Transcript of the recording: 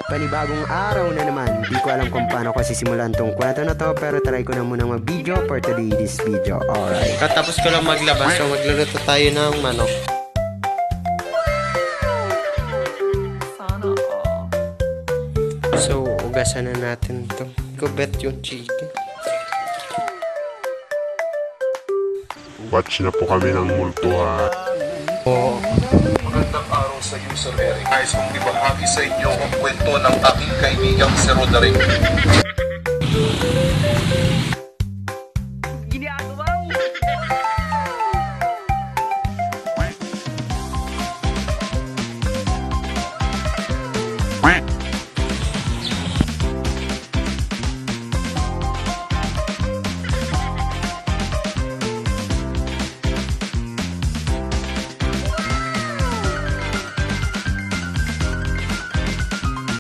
Panibagong araw na naman. Di ko alam kung paano ko sisimulan tong kwento na to, pero try ko na munang mag-video for today this video. Alright. Katapos ko lang maglabas, so magluluto tayo ng manok. So, ugasan na natin to. Kubet yung chicken. Watch na po kami ng multo ha. Oo. Magandang araw sa iyo, Sir Eric. Nais kong ibahagi sa inyo ang kwento ng aking kaibigang si Roderick.